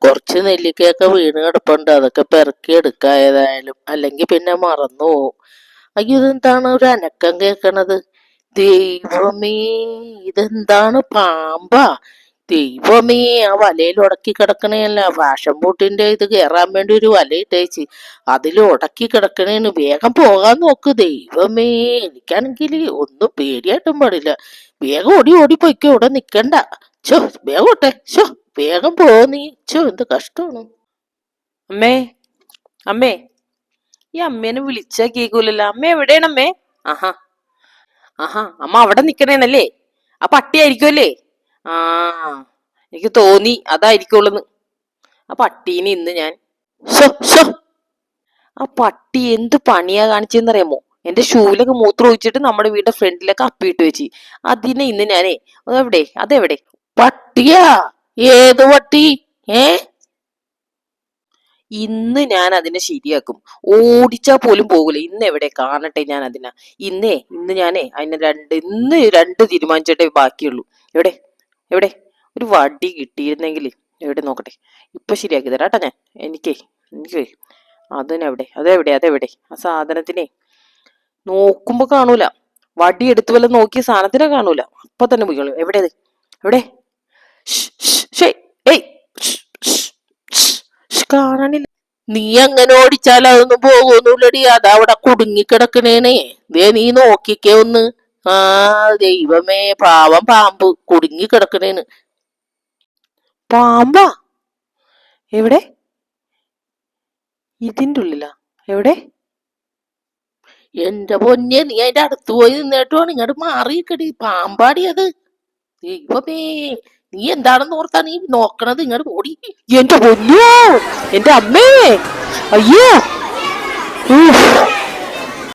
കുറച്ച് നെല്ലിക്കയൊക്കെ വീണ് കിടപ്പുണ്ട്, അതൊക്കെ പെറുക്കി എടുക്കാം ഏതായാലും, അല്ലെങ്കിൽ പിന്നെ മറന്നു പോവും. അയ്യോ, ഇതെന്താണ് ഒരു അനക്കം കേക്കണത്? ദൈവമേ, ഇതെന്താണ്? പാമ്പാ? ദൈവമേ, ആ വലയിൽ ഉടക്കി കിടക്കണേയല്ല, ഫാഷൻ ബോട്ടിന്റെ ഇത് കേറാൻ വേണ്ടി ഒരു വല ഇട്ടേച്ച് അതിൽ ഉടക്കി കിടക്കണേന്. വേഗം പോകാൻ നോക്ക്. ദൈവമേ, എനിക്കാണെങ്കിൽ ഒന്നും പേടിയായിട്ടും പാടില്ല. വേഗം ഓടി ഓടി പൊയ്ക്കോ, ഇവിടെ നിക്കണ്ട. ചോ, വേഗം ഓട്ടെ. ചോ, വേഗം പോ നീ. ചോ, എന്ത് കഷ്ടമാണ്. അമ്മേ, അമ്മേ, ഈ അമ്മേനെ വിളിച്ചാ കേക്കൂലല്ലോ. അമ്മ എവിടെയാണ് അമ്മേ? ആഹാ, ആഹാ, അമ്മ അവിടെ നിക്കണേനല്ലേ? ആ പട്ടിയായിരിക്കുമല്ലേ? ആ, എനിക്ക് തോന്നി അതായിരിക്കുള്ളൂന്ന്. ആ പട്ടീനെ ഇന്ന് ഞാൻ ഷോ ഷോ. ആ പട്ടി എന്ത് പണിയാ കാണിച്ചെന്നറിയാമോ? എന്റെ ഷൂലൊക്കെ മൂത്രം ഒഴിച്ചിട്ട് നമ്മുടെ വീടിന്റെ ഫ്രണ്ടിലൊക്കെ അപ്പിയിട്ട് വെച്ച്. അതിനെ ഇന്ന് ഞാനേ അതെവിടെ? പട്ടിയാ? ഏത് പട്ടി? ഏ? ഇന്ന് ഞാൻ അതിനെ ശരിയാക്കും. ഓടിച്ചാ പോലും പോകൂല. ഇന്ന് എവിടെ കാണട്ടെ ഞാൻ അതിനെ. ഇന്ന് ഞാനേ ഇന്ന് രണ്ട് തീരുമാനിച്ചിട്ടേ ബാക്കിയുള്ളൂ. എവിടെ എവിടെ ഒരു വടി കിട്ടിയിരുന്നെങ്കിൽ എവിടെ നോക്കട്ടെ. ഇപ്പൊ ശരിയാക്കി തരാട്ടാ ഞാൻ. എനിക്ക് അതെവിടെ ആ സാധനത്തിനെ നോക്കുമ്പോ കാണൂല. വടി എടുത്തു വല്ല നോക്കിയ സാധനത്തിനെ കാണൂല. അപ്പൊ തന്നെ പോയിക്കോളൂ. എവിടെ? കാണാനില്ല. നീ അങ്ങനെ ഓടിച്ചാൽ അതൊന്നും പോകുന്നില്ലടി, അതവിടെ കുടുങ്ങിക്കിടക്കണേനേ. ദേ നീ നോക്കിക്കേ ഒന്ന്. ആ, ദൈവമേ, പാവം പാമ്പ് കുടുങ്ങിക്കിടക്കണേന്. പാമ്പാ? എവിടെ? ഇതിന്റെ ഉള്ളിലാ? എവിടെ? എന്റെ പൊന്നെ, നീ അതിന്റെ അടുത്ത് പോയി നിന്നിട്ടുമാണ് ഇങ്ങോട്ട് മാറിയിക്കടി. പാമ്പാടി അത്. ദൈവമേ, നീ എന്താണെന്ന് ഓർത്താ നീ നോക്കണത്? ഇങ്ങോട്ട് ഓടി. എന്റെ പൊന്നോ, എന്റെ അമ്മേ, അയ്യോ.